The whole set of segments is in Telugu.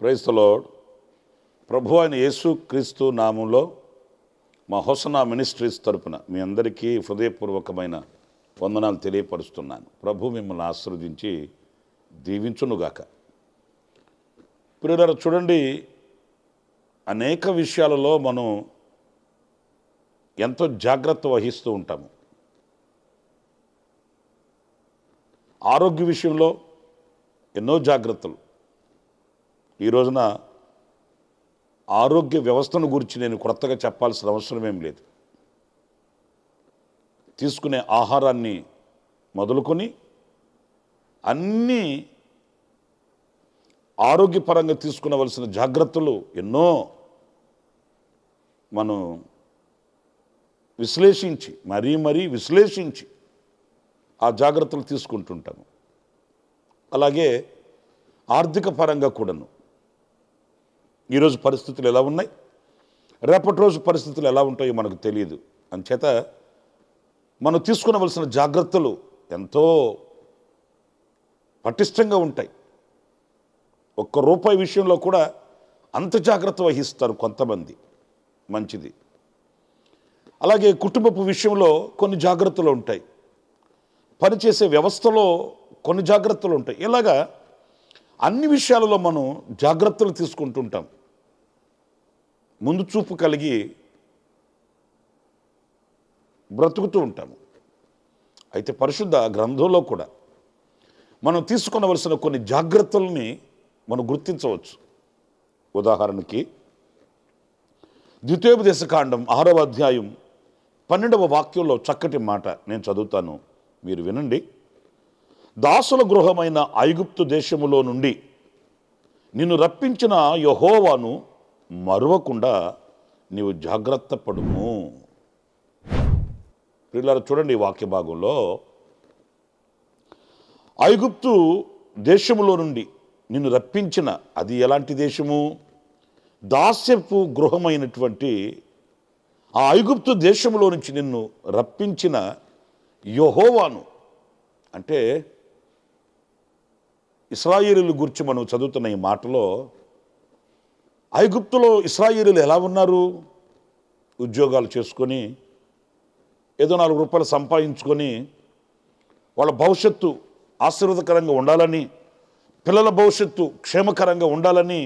Praise the lord. ప్రభు అయిన యేసు క్రీస్తు నామంలో మా హోసనా మినిస్ట్రీస్ తరపున మీ అందరికీ హృదయపూర్వకమైన వందనాలు తెలియపరుస్తున్నాను. ప్రభు మిమ్మల్ని ఆశీర్వదించి దీవించునుగాక. ప్రియులారా, చూడండి, అనేక విషయాలలో మనం ఎంతో జాగ్రత్త వహిస్తూ ఉంటాము. ఆరోగ్య విషయంలో ఎన్నో జాగ్రత్తలు. ఈ రోజున ఆరోగ్య వ్యవస్థను గురించి నేను కొత్తగా చెప్పాల్సిన అవసరం ఏం లేదు. తీసుకునే ఆహారాన్ని మొదలుకొని అన్నీ ఆరోగ్యపరంగా తీసుకునవలసిన జాగ్రత్తలు ఎన్నో మనం విశ్లేషించి మరీ విశ్లేషించి ఆ జాగ్రత్తలు తీసుకుంటుంటాము. అలాగే ఆర్థిక పరంగా కూడాను ఈరోజు పరిస్థితులు ఎలా ఉన్నాయి, రేపటి రోజు పరిస్థితులు ఎలా ఉంటాయో మనకు తెలియదు. అంచేత మనం తీసుకునవలసిన జాగ్రత్తలు ఎంతో పటిష్టంగా ఉంటాయి. ఒక్క రూపాయి విషయంలో కూడా అంత జాగ్రత్త వహిస్తారు కొంతమంది. మంచిది. అలాగే కుటుంబపు విషయంలో కొన్ని జాగ్రత్తలు ఉంటాయి, పనిచేసే వ్యవస్థలో కొన్ని జాగ్రత్తలు ఉంటాయి. ఇలాగా అన్ని విషయాలలో మనం జాగ్రత్తలు తీసుకుంటుంటాం. ముందు చూపు కలిగి బ్రతుకుతూ ఉంటాము. అయితే పరిశుద్ధ గ్రంథంలో కూడా మనం తీసుకునవలసిన కొన్ని జాగ్రత్తల్ని మనం గుర్తించవచ్చు. ఉదాహరణకి ద్వితీయోపదేశకాండం 6వ అధ్యాయం 12వ వాక్యంలో చక్కటి మాట నేను చదువుతాను, మీరు వినండి. దాసుల గృహమైన ఐగుప్తు దేశములో నుండి నిన్ను రప్పించిన యెహోవాను మరువకుండా నీవు జాగ్రత్త పడుము. పిల్లలు చూడండి, ఈ వాక్య భాగంలో ఐగుప్తు దేశములో నుండి నిన్ను రప్పించిన, అది ఎలాంటి దేశము? దాస్యపు గృహమైనటువంటి ఆ ఐగుప్తు దేశంలో నుంచి నిన్ను రప్పించిన యెహోవాను. అంటే ఇశ్రాయేలీయుల గురించి మనం చదువుతున్న ఈ మాటలో ఐగుప్తులో ఇశ్రాయేలీయులు ఎలా ఉన్నారు? ఉద్యోగాలు చేసుకొని ఏదో 4 రూపాయలు సంపాదించుకొని వాళ్ళ భవిష్యత్తు ఆశీర్వాదకరంగా ఉండాలని, పిల్లల భవిష్యత్తు క్షేమకరంగా ఉండాలని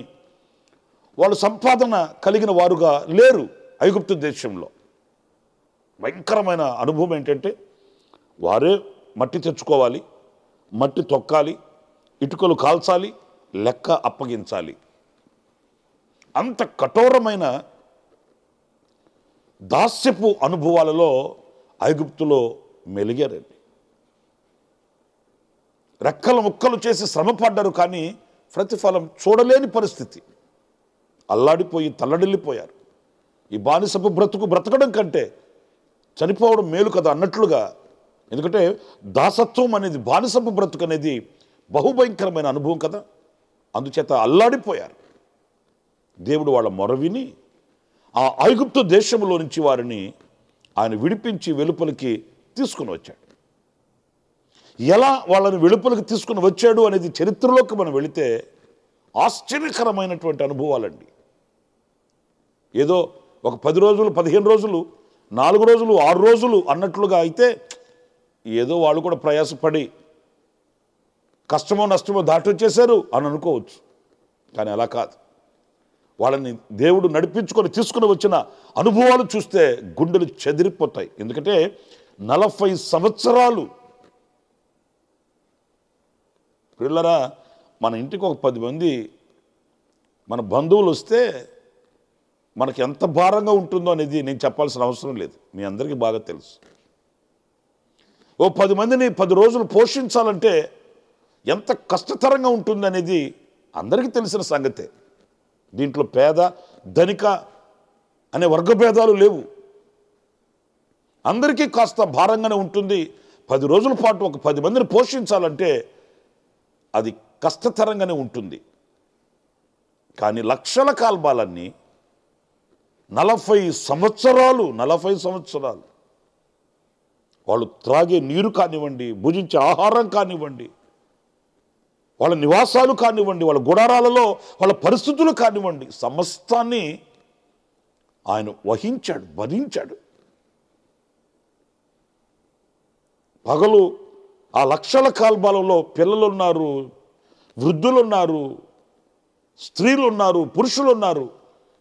వాళ్ళు సంపాదన కలిగిన వారుగా లేరు. ఐగుప్తు దేశంలో భయంకరమైన అనుభవం ఏంటంటే వారే మట్టి తెచ్చుకోవాలి, మట్టి తొక్కాలి, ఇటుకలు కాల్చాలి, లెక్క అప్పగించాలి. అంత కఠోరమైన దాస్యపు అనుభవాలలో ఐగుప్తులో మెలిగారండి. రెక్కలు ముక్కలు చేసి శ్రమపడ్డారు, కానీ ప్రతిఫలం చూడలేని పరిస్థితి. అల్లాడిపోయి తల్లడిల్లిపోయారు. ఈ బానిసపు బ్రతకడం కంటే చనిపోవడం మేలు కదా అన్నట్లుగా. ఎందుకంటే దాసత్వం అనేది, బానిసపు బ్రతుకు అనేది బహుభయంకరమైన అనుభవం కదా. అందుచేత అల్లాడిపోయారు. దేవుడు వాళ్ళ మొర విని ఆ ఐగుప్తు దేశంలో నుంచి వారిని ఆయన విడిపించి వెలుపలికి తీసుకుని వచ్చాడు. ఎలా వాళ్ళని వెలుపలికి తీసుకుని వచ్చాడు అనేది చరిత్రలోకి మనం వెళితే ఆశ్చర్యకరమైనటువంటి అనుభవాలండి. ఏదో ఒక 10 రోజులు, 15 రోజులు, 4 రోజులు, 6 రోజులు అన్నట్లుగా అయితే ఏదో వాళ్ళు కూడా ప్రయాసపడి కష్టమో నష్టమో దాటి వచ్చేశారు అని అనుకోవచ్చు. కానీ అలా కాదు. వాళ్ళని దేవుడు నడిపించుకొని తీసుకుని వచ్చిన అనుభవాలు చూస్తే గుండెలు చెదిరిపోతాయి. ఎందుకంటే 40 సంవత్సరాలు. పిల్లరా, మన ఇంటికి ఒక 10 మంది మన బంధువులు వస్తే మనకి ఎంత భారంగా ఉంటుందో అనేది నేను చెప్పాల్సిన అవసరం లేదు, మీ అందరికీ బాగా తెలుసు. ఓ 10 మందిని 10 రోజులు పోషించాలంటే ఎంత కష్టతరంగా ఉంటుందనేది అందరికీ తెలిసిన సంగతే. దీంట్లో పేద ధనిక అనే వర్గభేదాలు లేవు. అందరికీ కాస్త భారంగానే ఉంటుంది. 10 రోజుల పాటు ఒక 10 మందిని పోషించాలంటే అది కష్టతరంగానే ఉంటుంది. కానీ లక్షల కాల్బాలన్నీ 40 సంవత్సరాలు వాళ్ళు త్రాగే నీరు కానివ్వండి, భుజించే ఆహారం కానివ్వండి, వాళ్ళ నివాసాలు కానివ్వండి, వాళ్ళ గుడారాలలో వాళ్ళ పరిస్థితులు కానివ్వండి, సమస్తాన్ని ఆయన వహించాడు, భరించాడు. పగలు ఆ లక్షల కాల్బాలలో పిల్లలున్నారు, వృద్ధులున్నారు, స్త్రీలున్నారు, పురుషులున్నారు.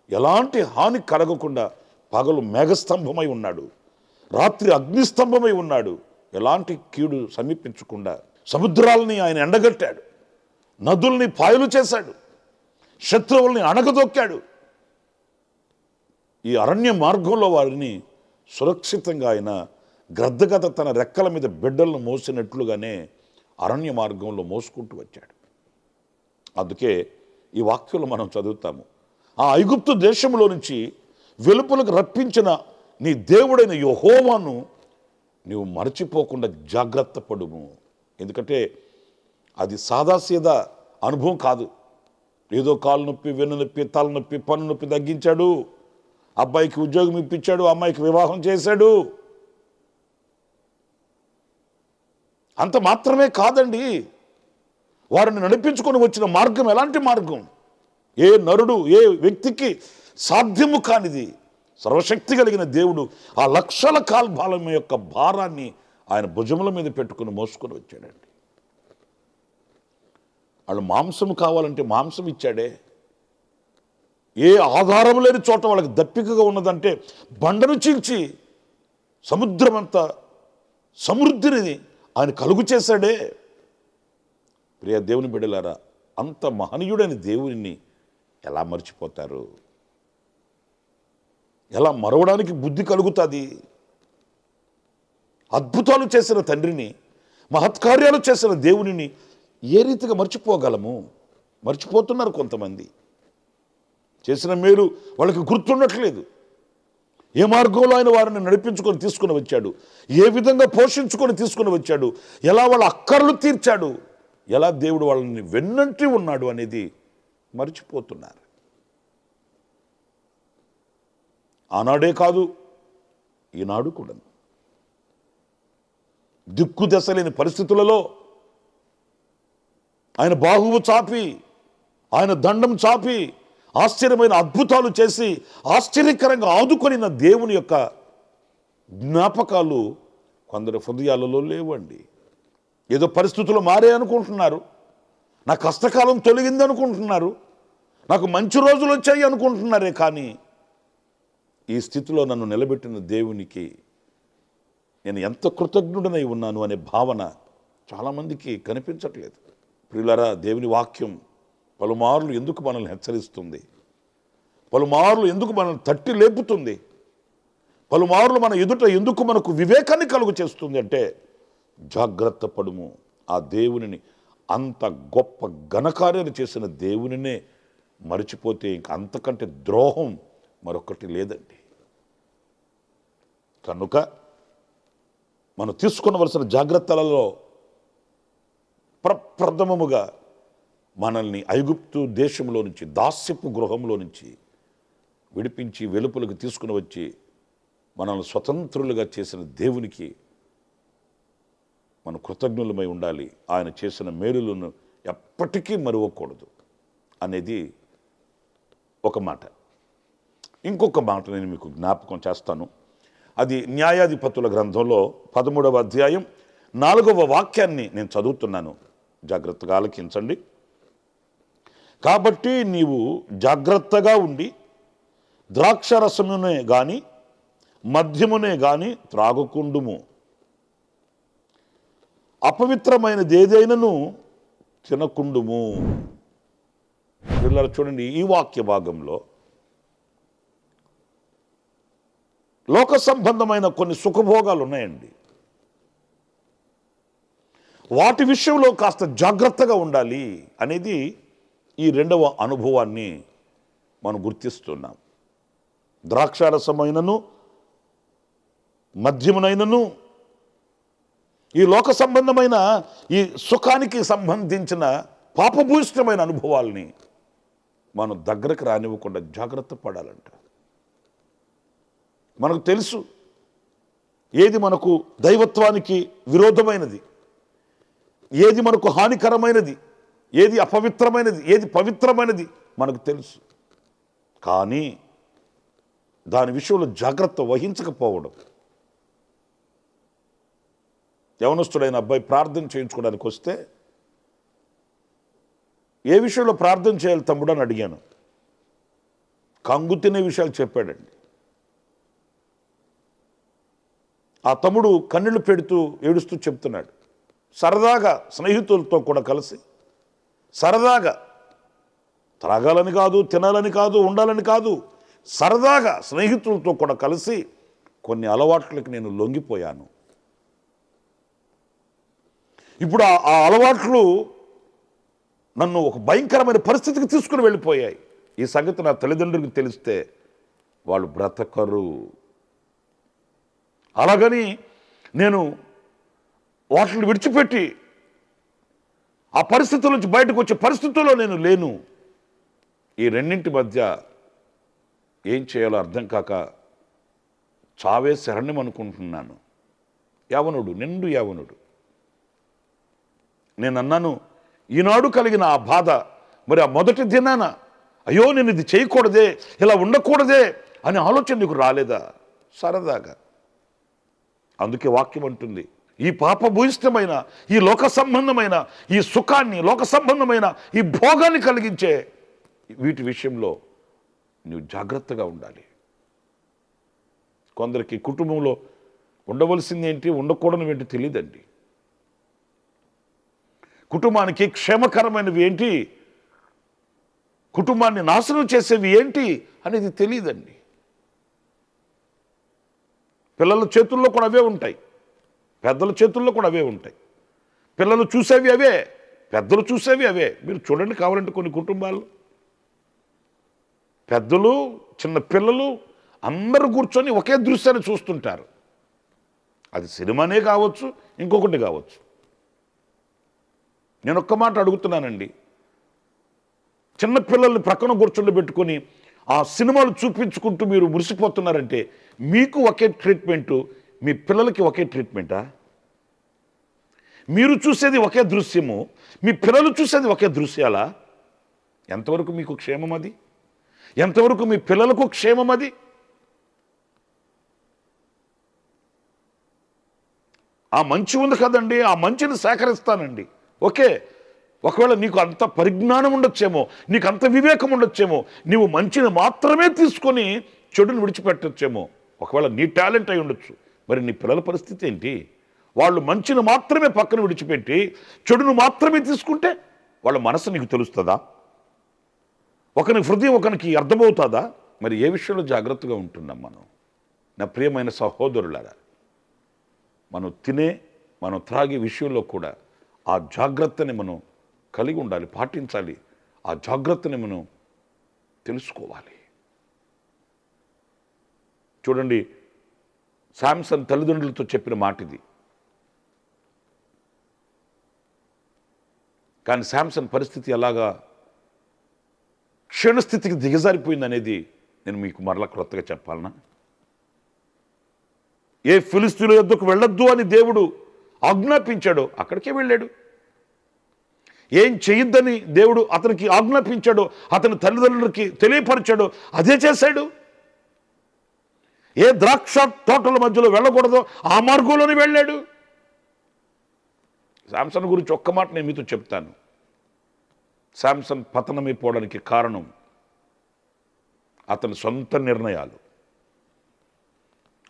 ఎలాంటి హాని కలగకుండా పగలు మేఘస్తంభమై ఉన్నాడు, రాత్రి అగ్నిస్తంభమై ఉన్నాడు. ఎలాంటి కీడు సమీపించకుండా సముద్రాలని ఆయన ఎండగట్టాడు, నదుల్ని పాయలు చేశాడు, శత్రువుల్ని అణగదొక్కాడు. ఈ అరణ్య మార్గంలో వారిని సురక్షితంగా ఆయన గ్రద్దగత తన రెక్కల మీద బిడ్డలను మోసినట్లుగానే అరణ్య మార్గంలో మోసుకుంటూ వచ్చాడు. అందుకే ఈ వాక్యంలో మనం చదువుతాము, ఆ ఐగుప్తు దేశంలో నుంచి వెలుపలకు రప్పించిన నీ దేవుడైన యెహోవాను నీవు మరచిపోకుండా జాగ్రత్త పడుము. ఎందుకంటే అది సాదాసీదా అనుభవం కాదు. ఏదో కాలు నొప్పి, వెన్ను నొప్పి, తలనొప్పి, పన్ను నొప్పి తగ్గించాడు, అబ్బాయికి ఉద్యోగం ఇప్పించాడు, అమ్మాయికి వివాహం చేశాడు, అంత మాత్రమే కాదండి. వారిని నడిపించుకొని వచ్చిన మార్గం ఎలాంటి మార్గం? ఏ నరుడు, ఏ వ్యక్తికి సాధ్యము కానిది సర్వశక్తి కలిగిన దేవుడు ఆ లక్షల కాల్బాలం యొక్క భారాన్ని ఆయన భుజముల మీద పెట్టుకుని మోసుకొని వచ్చాడండి. వాళ్ళు మాంసం కావాలంటే మాంసం ఇచ్చాడే. ఏ ఆధారం లేని చోట వాళ్ళకి దప్పికగా ఉన్నదంటే బండను చీల్చి సముద్రమంతా సమృద్ధిని ఆయన కలుగు చేశాడే. ప్రియ దేవుని బిడ్డలారా, అంత మహనీయుడైన దేవుని ఎలా మర్చిపోతారు? ఎలా మరవడానికి బుద్ధి కలుగుతుంది? అద్భుతాలు చేసిన తండ్రిని, మహత్కార్యాలు చేసిన దేవునిని ఏ రీతిగా మర్చిపోగలము? మర్చిపోతున్నారు కొంతమంది. చేసిన మేలు వాళ్ళకి గుర్తుండట్లేదు. ఏ మార్గంలో ఆయన వారిని నడిపించుకొని తీసుకుని వచ్చాడు, ఏ విధంగా పోషించుకొని తీసుకుని వచ్చాడు, ఎలా వాళ్ళ అక్కర్లు తీర్చాడు, ఎలా దేవుడు వాళ్ళని వెన్నంటి ఉన్నాడు అనేది మర్చిపోతున్నారు. ఆనాడే కాదు, ఈనాడు కూడా దిక్కు దశ లేని పరిస్థితులలో ఆయన బాహువు చాపి, ఆయన దండం చాపి ఆశ్చర్యమైన అద్భుతాలు చేసి ఆశ్చర్యకరంగా ఆదుకొనిన దేవుని యొక్క జ్ఞాపకాలు కొందరి హృదయాలలో లేవండి. ఏదో పరిస్థితులు మారే అనుకుంటున్నారు, నా కష్టకాలం తొలగింది అనుకుంటున్నారు, నాకు మంచి రోజులు వచ్చాయి అనుకుంటున్నారే. కానీ ఈ స్థితిలో నన్ను నిలబెట్టిన దేవునికి నేను ఎంత కృతజ్ఞుడనై ఉన్నాను అనే భావన చాలామందికి కనిపించట్లేదు. ప్రియులారా, దేవుని వాక్యం పలుమార్లు ఎందుకు మనల్ని హెచ్చరిస్తుంది? పలుమార్లు ఎందుకు మనల్ని తట్టి లేపుతుంది? పలుమార్లు మన ఎదుట ఎందుకు మనకు వివేకాన్ని కలుగు చేస్తుంది అంటే, జాగ్రత్త పడుము. ఆ దేవునిని, అంత గొప్ప ఘనకార్యాలు చేసిన దేవునినే మరిచిపోతే ఇంక అంతకంటే ద్రోహం మరొకటి లేదండి. కనుక మనం తీసుకునవలసిన జాగ్రత్తలలో ప్రప్రథమముగా మనల్ని ఐగుప్తు దేశంలో నుంచి, దాస్యపు గృహంలో నుంచి విడిపించి వెలుపలకు తీసుకుని వచ్చి మనల్ని స్వతంత్రులుగా చేసిన దేవునికి మనం కృతజ్ఞులమై ఉండాలి. ఆయన చేసిన మేలులను ఎప్పటికీ మరువకూడదు అనేది ఒక మాట. ఇంకొక మాట నేను మీకు జ్ఞాపకం చేస్తాను. అది న్యాయాధిపతుల గ్రంథంలో 13వ అధ్యాయం 4వ వాక్యాన్ని నేను చదువుతున్నాను, జాగ్రత్తగా ఆలకించండి. కాబట్టి నీవు జాగ్రత్తగా ఉండి ద్రాక్షరసమునే గాని మద్యమునే గాని త్రాగకుండుము, అపవిత్రమైనది ఏదైనను తినకుండుము. పిల్లలు చూడండి, ఈ వాక్య భాగంలో లోక సంబంధమైన కొన్ని సుఖభోగాలు ఉన్నాయండి. వాటి విషయంలో కాస్త జాగ్రత్తగా ఉండాలి అనేది ఈ రెండవ అనుభవాన్ని మనం గుర్తిస్తున్నాం. ద్రాక్షారసమైనను మద్యమునైనను ఈ లోక సంబంధమైన ఈ సుఖానికి సంబంధించిన పాపభూయిష్టమైన అనుభవాల్ని మనం దగ్గరకు రానివ్వకుండా జాగ్రత్త పడాలంట. మనకు తెలుసు ఏది మనకు దైవత్వానికి విరోధమైనది, ఏది మనకు హానికరమైనది, ఏది అపవిత్రమైనది, ఏది పవిత్రమైనది మనకు తెలుసు. కానీ దాని విషయంలో జాగ్రత్త వహించకపోవడం. యవనస్తుడైన అబ్బాయి ప్రార్థన చేయించుకోవడానికి వస్తే ఏ విషయంలో ప్రార్థన చేయాలి తమ్ముడు అని అడిగాను. కంగు తినే విషయాలు చెప్పాడండి. ఆ తమ్ముడు కన్నీళ్లు పెడుతూ ఏడుస్తూ చెప్తున్నాడు. సరదాగా స్నేహితులతో కూడా కలిసి సరదాగా, త్రాగాలని కాదు, తినాలని కాదు, ఉండాలని కాదు, సరదాగా స్నేహితులతో కూడా కలిసి కొన్ని అలవాట్లకు నేను లొంగిపోయాను. ఇప్పుడు ఆ అలవాట్లు నన్ను ఒక భయంకరమైన పరిస్థితికి తీసుకుని వెళ్ళిపోయాయి. ఈ సంగతి నా తల్లిదండ్రులకు తెలిస్తే వాళ్ళు బ్రతకరు. అలాగని నేను వాటిని విడిచిపెట్టి ఆ పరిస్థితుల నుంచి బయటకు వచ్చే పరిస్థితుల్లో నేను లేను. ఈ రెండింటి మధ్య ఏం చేయాలో అర్థం కాక చావే శరణ్యం అనుకుంటున్నాను. యవనుడు, నిండు యవనుడు. నేను అన్నాను, ఈనాడు కలిగిన ఆ బాధ మరి ఆ మొదటి దినాన అయ్యో నేను ఇది చేయకూడదే, ఇలా ఉండకూడదే అనే ఆలోచన నీకు రాలేదా? సరదాగా. అందుకే వాక్యం అంటుంది, ఈ పాపభూయిష్టమైన ఈ లోక సంబంధమైన ఈ సుఖాన్ని, లోక సంబంధమైన ఈ భోగాన్ని కలిగించే వీటి విషయంలో నువ్వు జాగ్రత్తగా ఉండాలి. కొందరికి కుటుంబంలో ఉండవలసింది ఏంటి, ఉండకూడనివి ఏంటి తెలియదండి. కుటుంబానికి క్షేమకరమైనవి ఏంటి, కుటుంబాన్ని నాశనం చేసేవి ఏంటి అనేది తెలియదండి. పిల్లల చేతుల్లో కూడా అవే ఉంటాయి, పెద్దల చేతుల్లో కూడా అవే ఉంటాయి. పిల్లలు చూసేవి అవే, పెద్దలు చూసేవి అవే. మీరు చూడండి కావాలంటే కొన్ని కుటుంబాలు పెద్దలు, చిన్న పిల్లలు అందరూ కూర్చొని ఒకే దృశ్యాన్ని చూస్తుంటారు. అది సినిమానే కావచ్చు, ఇంకొకటి కావచ్చు. నేను ఒక్క మాట అడుగుతున్నానండి, చిన్న పిల్లల్ని ప్రక్కన కూర్చుండి పెట్టుకొని ఆ సినిమాలు చూపించుకుంటూ మీరు మురిసిపోతున్నారంటే మీకు ఒకే ట్రీట్మెంటు, మీ పిల్లలకి ఒకే ట్రీట్మెంటా? మీరు చూసేది ఒకే దృశ్యము, మీ పిల్లలు చూసేది ఒకే దృశ్యాలా? ఎంతవరకు మీకు క్షేమం అది? ఎంతవరకు మీ పిల్లలకు క్షేమం అది? ఆ మంచి ఉంది కదండి, ఆ మంచిని సేకరిస్తానండి. ఓకే, ఒకవేళ నీకు అంత పరిజ్ఞానం ఉండొచ్చేమో, నీకు అంత వివేకం ఉండొచ్చేమో, నీవు మంచిని మాత్రమే తీసుకొని చెడుని విడిచిపెట్టొచ్చేమో. ఒకవేళ నీ టాలెంట్ అయి ఉండొచ్చు. మరి నీ పిల్లల పరిస్థితి ఏంటి? వాళ్ళు మంచిని మాత్రమే పక్కన విడిచిపెట్టి చెడును మాత్రమే తీసుకుంటే వాళ్ళ మనసు నీకు తెలుస్తుందా? ఒకరికి హృదయం ఒకరికి అర్థమవుతుందా? మరి ఏ విషయంలో జాగ్రత్తగా ఉంటున్నాం మనం? నా ప్రియమైన సహోదరులారా, మనం తినే, మనం త్రాగే విషయంలో కూడా ఆ జాగ్రత్తని మనం కలిగి ఉండాలి, పాటించాలి. ఆ జాగ్రత్తని మనం తెలుసుకోవాలి. చూడండి, శాంసన్ తల్లిదండ్రులతో చెప్పిన మాట ఇది. కానీ శాంసన్ పరిస్థితి ఎలాగా క్షీణస్థితికి దిగజారిపోయింది అనేది నేను మీకు మరలా క్రొత్తగా చెప్పాలనా? ఏ ఫిలిస్తీయుల యొద్దకు వెళ్ళొద్దు అని దేవుడు ఆజ్ఞాపించాడో అక్కడికే వెళ్ళాడు. ఏం చేయొద్దని దేవుడు అతనికి ఆజ్ఞాపించాడో, అతని తల్లిదండ్రులకి తెలియపరిచాడో అదే చేశాడు. ఏ ద్రాక్ష తోటల మధ్యలో వెళ్ళకూడదో ఆ మార్గంలోనే వెళ్ళాడు. శాంసన్ గురించి ఒక్క మాట నేను మీతో చెప్తాను. శాంసన్ పతనమైపోవడానికి కారణం అతని సొంత నిర్ణయాలు.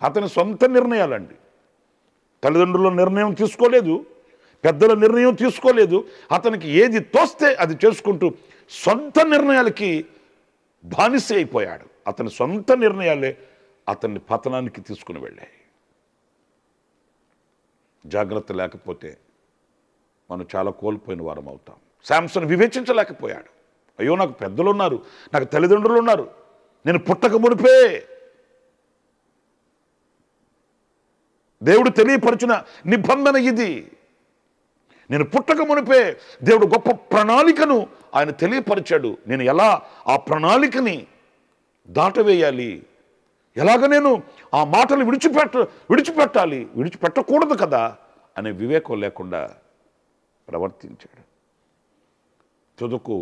అతని సొంత నిర్ణయాలండి. తల్లిదండ్రుల నిర్ణయం తీసుకోలేదు, పెద్దల నిర్ణయం తీసుకోలేదు. అతనికి ఏది తోస్తే అది చేసుకుంటూ సొంత నిర్ణయాలకి బానిస అయిపోయాడు. అతని సొంత నిర్ణయాలే అతన్ని పతనానికి తీసుకుని వెళ్ళాయి. జాగ్రత్త లేకపోతే మనం చాలా కోల్పోయిన వారం అవుతాం. శాంసన్ వివేచించలేకపోయాడు. అయ్యో, నాకు పెద్దలు ఉన్నారు, నాకు తల్లిదండ్రులు ఉన్నారు, నేను పుట్టక మునిపే దేవుడు తెలియపరిచిన నిబంధన ఇది. నేను పుట్టక మునిపే దేవుడు గొప్ప ప్రణాళికను ఆయన తెలియపరిచాడు. నేను ఎలా ఆ ప్రణాళికని దాటవేయాలి, ఎలాగ నేను ఆ మాటలు విడిచిపెట్టాలి, విడిచిపెట్టకూడదు కదా అనే వివేకం లేకుండా ప్రవర్తించాడు. తుదకు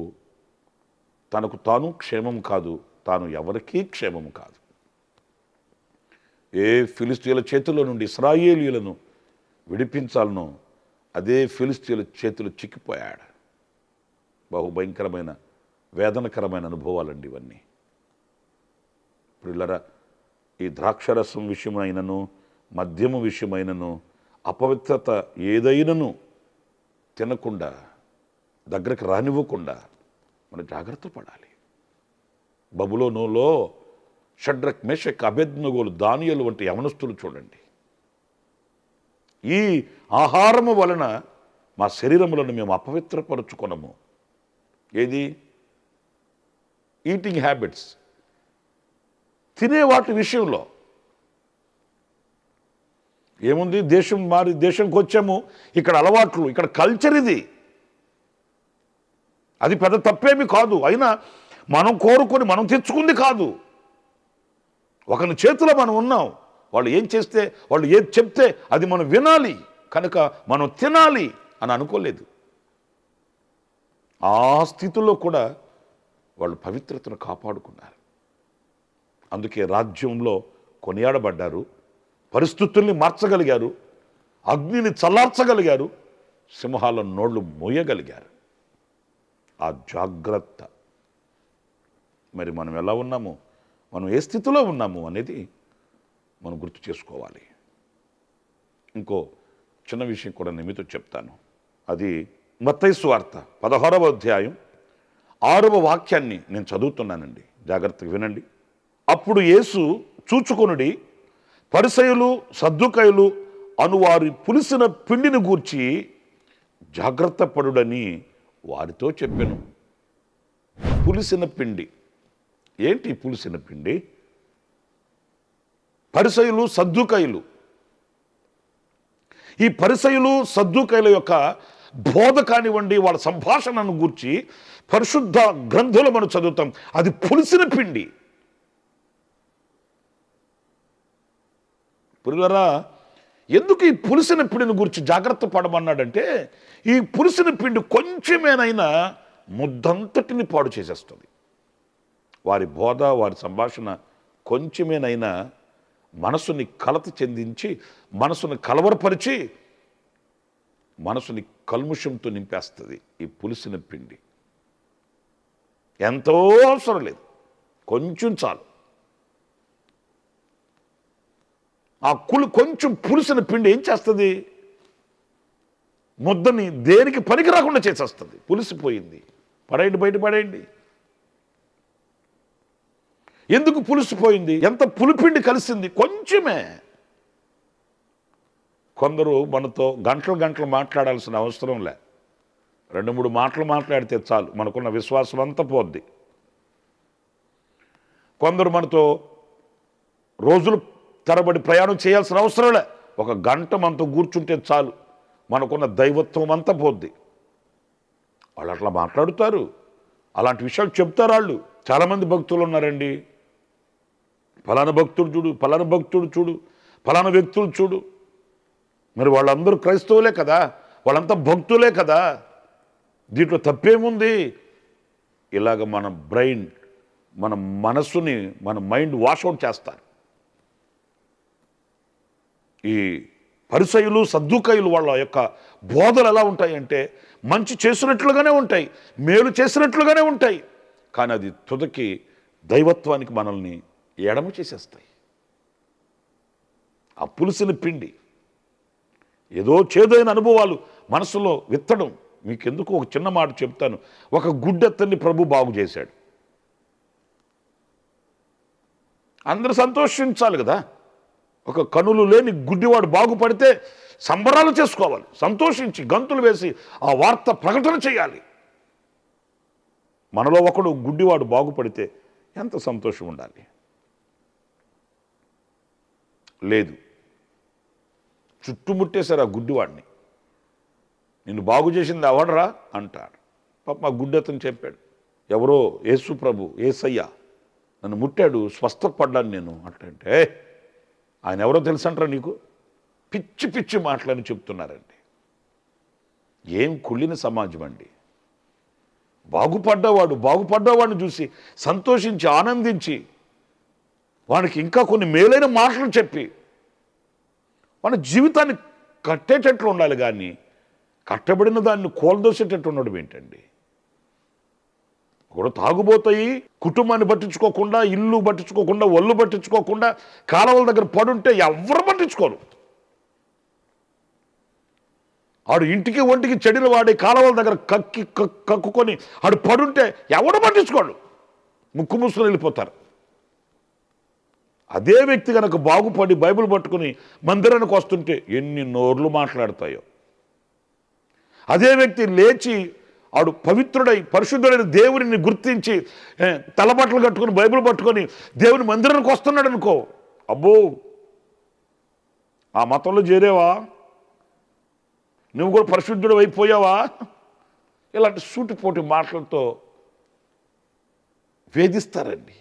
తనకు తాను క్షేమం కాదు, తాను ఎవరికీ క్షేమం కాదు. ఏ ఫిలిస్తీయుల చేతిలో నుండి ఇశ్రాయేలీయులను విడిపించాలనో అదే ఫిలిస్తీయుల చేతులు చిక్కిపోయాడు. బహుభయంకరమైన వేదనకరమైన అనుభవాలండి ఇవన్నీ. పిల్లరా, ఈ ద్రాక్షరసం విషయమైనను మద్యము విషయమైనను అపవిత్రత ఏదైనను తినకుండా, దగ్గరికి రానివ్వకుండా మనం జాగ్రత్త పడాలి. బబులోనులో షడ్రక్, మేషక్, అబేద్నెగోలు, దానియేలు వంటి యవనస్తులు చూడండి. ఈ ఆహారము వలన మా శరీరములను మేము అపవిత్రపరుచుకొనము. ఏది? ఈటింగ్ హ్యాబిట్స్, తినే వాటి విషయంలో. ఏముంది, దేశం మారి దేశంకి వచ్చాము, ఇక్కడ అలవాట్లు, ఇక్కడ కల్చర్ ఇది. అది పెద్ద తప్పేమి కాదు, అయినా మనం కోరుకొని మనం తెచ్చుకుంది కాదు. ఒకరి చేతిలో మనం ఉన్నాం, వాళ్ళు ఏం చేస్తే, వాళ్ళు ఏది చెప్తే అది మనం వినాలి, కనుక మనం తినాలి అని అనుకోలేదు. ఆ స్థితిలో కూడా వాళ్ళు పవిత్రతను కాపాడుకున్నారు. అందుకే రాజ్యంలో కొనియాడబడ్డారు, పరిస్థితుల్ని మార్చగలిగారు, అగ్నిని చల్లార్చగలిగారు, సింహాల నోళ్లు మోయగలిగారు. ఆ జాగ్రత్త. మరి మనం ఎలా ఉన్నాము, మనం ఏ స్థితిలో ఉన్నాము అనేది మనం గుర్తు చేసుకోవాలి. ఇంకో చిన్న విషయం కూడా నేను మీతో చెప్తాను. అది మత్తయి సువార్త 16వ అధ్యాయం 6వ వాక్యాన్ని నేను చదువుతున్నానండి, జాగ్రత్తగా వినండి. అప్పుడు యేసు చూచుకొనుడి, పరిసయ్యులు సద్దుకయ్యులు అనువారి పులిసిన పిండిని గూర్చి జాగ్రత్త పడుడని వారితో చెప్పాను. పులిసిన పిండి ఏంటి? పులిసిన పిండి. పరిసయ్యులు సద్దుకయ్యులు, ఈ పరిసయ్యులు సద్దుకయ్యుల యొక్క బోధ కానివ్వండి, వాళ్ళ సంభాషణను గూర్చి పరిశుద్ధ గ్రంథులు మనం చదువుతాం, అది పులిసిన పిండి. పురులరా, ఎందుకు ఈ పులిసిన పిండిని గురించి జాగ్రత్త పడమన్నాడంటే, ఈ పులిసిన పిండి కొంచెమేనైనా ముద్దంతటిని పాడు చేసేస్తుంది. వారి బోధ, వారి సంభాషణ కొంచెమేనైనా మనసుని కలత చెందించి, మనసుని కలవరపరిచి, మనసుని కల్ముషంతో నింపేస్తుంది. ఈ పులిసిన పిండి ఎంతో అవసరం లేదు, కొంచెం చాలు. ఆ కొంచెం పులిసిన పిండి ఏం చేస్తుంది? ముద్దని దేనికి పనికి రాకుండా చేసేస్తుంది. పులిసిపోయింది, పడేయండి, బయట పడేయండి. ఎందుకు పులిసిపోయింది? ఎంత పులిపిండి కలిసింది? కొంచెమే. కొందరు మనతో గంటలు గంటలు మాట్లాడాల్సిన అవసరం లే, 2-3 మాటలు మాట్లాడితే చాలు, మనకున్న విశ్వాసం అంతా పోద్ది. కొందరు మనతో రోజులు తరబడి ప్రయాణం చేయాల్సిన అవసరం లే, 1 గంట మనతో కూర్చుంటే చాలు, మనకున్న దైవత్వం అంతా పోద్ది. వాళ్ళు అట్లా మాట్లాడుతారు, అలాంటి విషయాలు చెప్తారు వాళ్ళు. చాలామంది భక్తులు ఉన్నారండి, ఫలానా భక్తుడు చూడు, ఫలానా భక్తుడు చూడు, ఫలానా వ్యక్తులు చూడు. మరి వాళ్ళందరూ క్రైస్తవులే కదా, వాళ్ళంతా భక్తులే కదా, దీంట్లో తప్పేముంది? ఇలాగ మన బ్రెయిన్, మన మనస్సుని, మన మైండ్ వాషౌట్ చేస్తారు. ఈ పరిసయ్యులు సద్దుకయ్యులు వాళ్ళ యొక్క బోధలు ఎలా ఉంటాయంటే, మంచి చేసినట్లుగానే ఉంటాయి, మేలు చేసినట్లుగానే ఉంటాయి, కానీ అది తుదకి దైవత్వానికి మనల్ని ఎడమ చేసేస్తాయి. ఆ పులిసిన పిండి ఏదో చేదైన అనుభవాలు మనసులో విత్తడం. మీకెందుకు ఒక చిన్న మాట చెప్తాను. ఒక గుడ్డెత్తని ప్రభు బాగు చేశాడు, అందరూ సంతోషించాలి కదా. ఒక కనులు లేని గుడ్డివాడు బాగుపడితే సంబరాలు చేసుకోవాలి, సంతోషించి గంతులు వేసి ఆ వార్త ప్రకటన చేయాలి. మనలో ఒకడు గుడ్డివాడు బాగుపడితే ఎంత సంతోషం ఉండాలి. లేదు, చుట్టుముట్టేశారు ఆ గుడ్డివాడిని. నిన్ను బాగు చేసింది ఎవడరా అంటాడు. పాప మా గుడ్డి అతను చెప్పాడు, ఎవరో యేసు ప్రభు యేసయ్య నన్ను ముట్టాడు, స్వస్థపడ్డాను నేను అంటే, ఆయన ఎవరో తెలుసంటారా నీకు? పిచ్చి పిచ్చి మాటలని చెప్తున్నారండి. ఏం కుళ్ళిన సమాజం అండి. బాగుపడ్డవాడిని చూసి సంతోషించి ఆనందించి వానికి ఇంకా కొన్ని మేలైన మాటలు చెప్పి వాడి జీవితాన్ని కట్టేటట్లు ఉండాలి, కానీ కట్టబడిన దాన్ని కోల్దోసేటట్టు ఉండడం ఏంటండి? కూడా తాగుబోతాయి, కుటుంబాన్ని పట్టించుకోకుండా, ఇల్లు పట్టించుకోకుండా, ఒళ్ళు పట్టించుకోకుండా కాలువల దగ్గర పడుంటే ఎవరు పట్టించుకోరు. ఆడు ఇంటికి ఒంటికి చెడిలు వాడి కాలువల దగ్గర కక్కుకొని ఆడు పడుంటే ఎవడు పట్టించుకోడు, ముక్కు మూసుకొని వెళ్ళిపోతారు. అదే వ్యక్తి కనుక బాగుపడి బైబిల్ పట్టుకుని మందిరానికి వస్తుంటే ఎన్ని నోర్లు మాట్లాడతాయో. అదే వ్యక్తి లేచి ఆడు పవిత్రుడై పరిశుద్ధుడైన దేవుడిని గుర్తించి తలబట్టలు కట్టుకుని బైబిల్ పట్టుకొని దేవుని మందిరానికి వస్తున్నాడు అనుకో, అబ్బో ఆ మతంలో చేరేవా, నువ్వు కూడా పరిశుద్ధుడు అయిపోయావా, ఇలాంటి సూటిపోటి మాటలతో వేధిస్తారండి.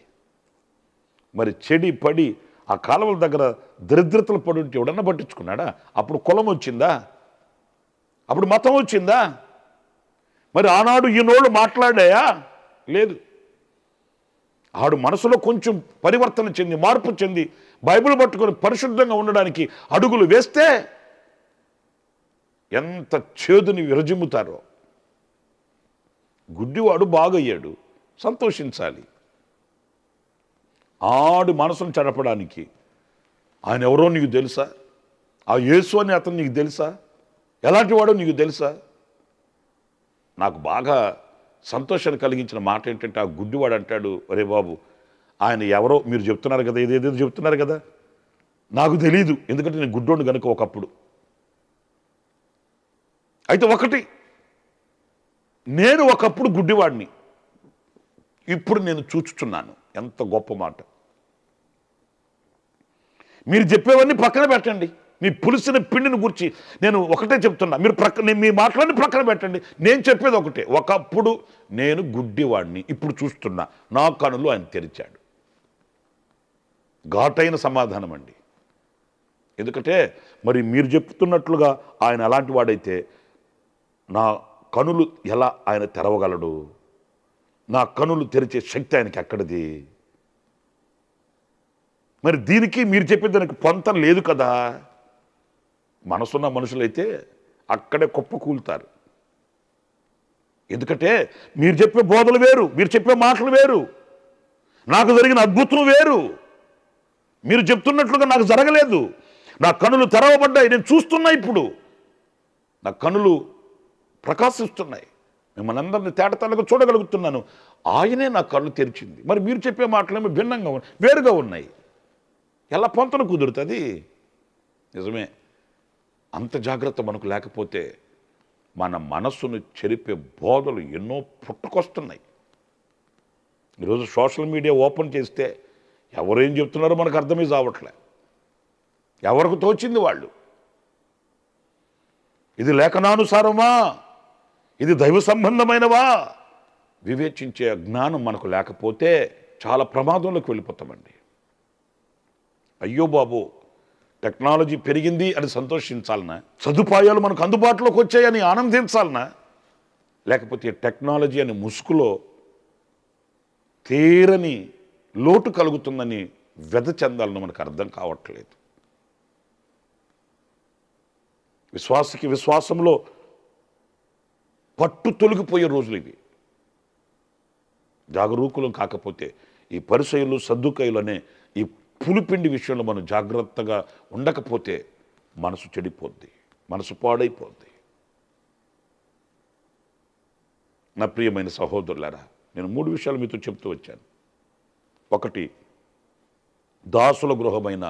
మరి చెడి పడి ఆ కాలువల దగ్గర దరిద్రతలు పడి ఉంటే ఎవడన్నా పట్టించుకున్నాడా? అప్పుడు కులం వచ్చిందా? అప్పుడు మతం వచ్చిందా? మరి ఆనాడు ఈనోళ్ళు మాట్లాడాయా? లేదు. ఆడు మనసులో కొంచెం పరివర్తన చెంది మార్పు చెంది బైబిల్ పట్టుకొని పరిశుద్ధంగా ఉండడానికి అడుగులు వేస్తే ఎంత చేదుని విరజిమ్ముతారో. గుడ్డివాడు బాగయ్యాడు, సంతోషించాలి. ఆడి మనసును చెడపడానికి ఆయన ఎవరో నీకు తెలుసా? ఆ యేసు అని అతను నీకు తెలుసా? ఎలాంటి వాడో నీకు తెలుసా? నాకు బాగా సంతోషాన్ని కలిగించిన మాట ఏంటంటే, ఆ గుడ్డివాడు అంటాడు, అరే బాబు ఆయన ఎవరో మీరు చెప్తున్నారు కదా, ఏదేదో చెప్తున్నారు కదా, నాకు తెలీదు, ఎందుకంటే నేను గుడ్డోడు కనుక ఒకప్పుడు. అయితే ఒకటి, నేను ఒకప్పుడు గుడ్డివాడిని, ఇప్పుడు నేను చూచుచున్నాను. ఎంత గొప్ప మాట. మీరు చెప్పేవన్నీ పక్కన పెట్టండి. మీ పులిసిన పిండిని గురించి నేను ఒకటే చెప్తున్నా, మీరు మీ మాటలన్నీ ప్రక్కన పెట్టండి. నేను చెప్పేది ఒకటే, ఒకప్పుడు నేను గుడ్డివాడిని, ఇప్పుడు చూస్తున్నా, నా కనులు ఆయన తెరిచాడు. ఘాటైన సమాధానం అండి. ఎందుకంటే మరి మీరు చెప్తున్నట్లుగా ఆయన అలాంటి వాడైతే నా కనులు ఎలా ఆయన తెరవగలడు? నా కనులు తెరిచే శక్తి ఆయనకి ఎక్కడిది? మరి దీనికి మీరు చెప్పేదానికి పొంతం లేదు కదా. మనసున్న మనుషులైతే అక్కడే కుప్ప కూలుతారు. ఎందుకంటే మీరు చెప్పే బోధలు వేరు, మీరు చెప్పే మాటలు వేరు, నాకు జరిగిన అద్భుతం వేరు. మీరు చెప్తున్నట్లుగా నాకు జరగలేదు. నా కనులు తెరవబడ్డాయి, నేను చూస్తున్నా, ఇప్పుడు నా కనులు ప్రకాశిస్తున్నాయి, మిమ్మల్ని అందరినీ తేటతెల్లగా చూడగలుగుతున్నాను. ఆయనే నా కళ్ళు తెరిచింది. మరి మీరు చెప్పే మాటలేమో భిన్నంగా వేరుగా ఉన్నాయి. ఎలా పొంతన కుదురుతుంది? నిజమే. అంత జాగ్రత్త మనకు లేకపోతే మన మనస్సును చెరిపే బోధలు ఎన్నో పుట్టుకొస్తున్నాయి. ఈరోజు సోషల్ మీడియా ఓపెన్ చేస్తే ఎవరేం చెప్తున్నారో మనకు అర్థమే కావట్లే. ఎవరికి తోచింది వాళ్ళు. ఇది లేఖనానుసారమా, ఇది దైవ సంబంధమైనవా వివేచించే జ్ఞానం మనకు లేకపోతే చాలా ప్రమాదంలోకి వెళ్ళిపోతామండి. అయ్యో బాబు, టెక్నాలజీ పెరిగింది అని సంతోషించాలనా? సదుపాయాలు మనకు అందుబాటులోకి వచ్చాయని ఆనందించాలనా? లేకపోతే టెక్నాలజీ అనే ముసుగులో తీరని లోటు కలుగుతుందని వ్యధ చెందాలని మనకు అర్థం కావట్లేదు. విశ్వాసికి విశ్వాసంలో పట్టు తొలగిపోయే రోజులు ఇవి. జాగరూకులం కాకపోతే ఈ పరిసయ్యులు సద్దుకాయులు అనే ఈ పులిపిండి విషయంలో మనం జాగ్రత్తగా ఉండకపోతే మనసు చెడిపోద్ది, మనసు పాడైపోద్ది. నా ప్రియమైన సహోదరులారా, నేను 3 విషయాలు మీతో చెప్తూ వచ్చాను. ఒకటి, దాసుల గృహమైన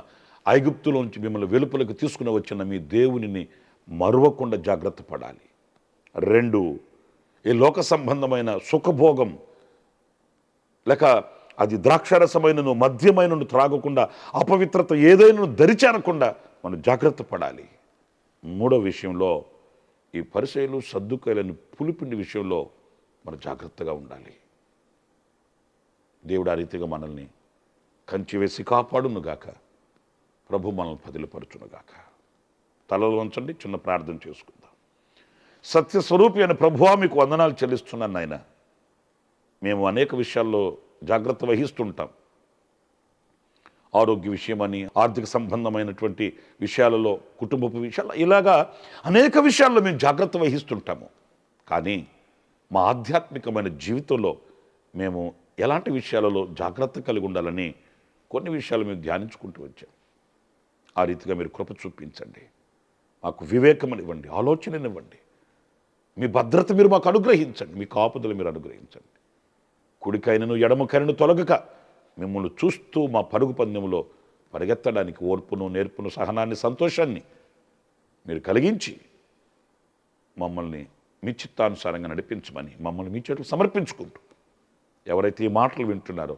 ఐగుప్తులోంచి మిమ్మల్ని వెలుపలకు తీసుకుని వచ్చిన మీ దేవునిని మరువకుండా జాగ్రత్త పడాలి. 2, ఈ లోక సంబంధమైన సుఖభోగం లేక అది ద్రాక్షారసమైనను మద్యమైనను త్రాగకుండా అపవిత్రత ఏదైనా దరిచేరకుండా మనం జాగ్రత్త పడాలి. 3వ విషయంలో ఈ పరిసయ్యులు సద్దుకాయలని పులిపిండి విషయంలో మనం జాగ్రత్తగా ఉండాలి. దేవుడు ఆ రీతిగా మనల్ని కంచి వేసి కాపాడునుగాక. ప్రభు మనల్ని పదిలపరచునుగాక. తలలు వంచండి, చిన్న ప్రార్థన చేసుకుందాం. సత్యస్వరూపి అయిన ప్రభువా మీకు వందనాలు చెల్లిస్తున్నాను నాయన. మేము అనేక విషయాల్లో జాగ్రత్త వహిస్తుంటాం. ఆరోగ్య విషయమని, ఆర్థిక సంబంధమైనటువంటి విషయాలలో, కుటుంబపు విషయాలు, ఇలాగా అనేక విషయాల్లో మేము జాగ్రత్త వహిస్తుంటాము. కానీ మా ఆధ్యాత్మికమైన జీవితంలో మేము ఎలాంటి విషయాలలో జాగ్రత్త కలిగి ఉండాలని కొన్ని విషయాలు మేము ధ్యానించుకుంటూ వచ్చాం. ఆ రీతిగా మీరు కృప చూపించండి. మాకు వివేకమనివ్వండి, ఆలోచననివ్వండి. మీ భద్రత మీరు మాకు అనుగ్రహించండి. మీ కాపుదలు మీరు అనుగ్రహించండి. కుడికైనను ఎడమకైనను తొలగక మిమ్మల్ని చూస్తూ మా పరుగు పందెంలో పరిగెత్తడానికి ఓర్పును, నేర్పును, సహనాన్ని, సంతోషాన్ని మీరు కలిగించి మమ్మల్ని మీ చిత్తానుసారంగా నడిపించమని మమ్మల్ని మీ చేతులు సమర్పించుకుంటూ, ఎవరైతే ఈ మాటలు వింటున్నారో,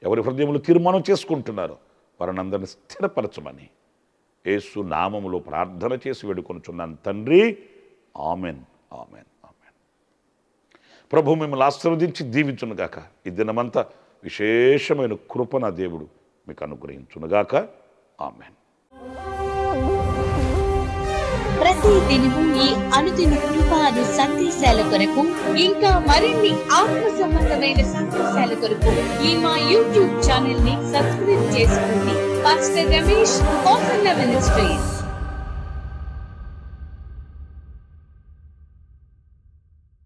ఎవరి హృదయములు తీర్మానం చేసుకుంటున్నారో వారిని అందరిని స్థిరపరచమని యేసు నామములో ప్రార్థన చేసి వేడుకొనుచున్నాను తండ్రి. Amen, amen, amen. ప్రభు మిమ్మల్ని ఆశీర్వదించి దీవించునుగాక. ఈ దినమంతా విశేషమైన కృప నా దేవుడు మీకు అనుగ్రహించునుగాక. ఆమెన్. ప్రతి దినము ఈ అనుదిన కృపాను సందేశాల కొరకు, ఇంకా మరిన్ని ఆత్మ సంబంధమైన సందేశాల కొరకు ఈ మా యూట్యూబ్ ఛానల్ ని సబ్స్క్రైబ్ చేసుకోండి. Pastor Ramesh, hosanna ministries.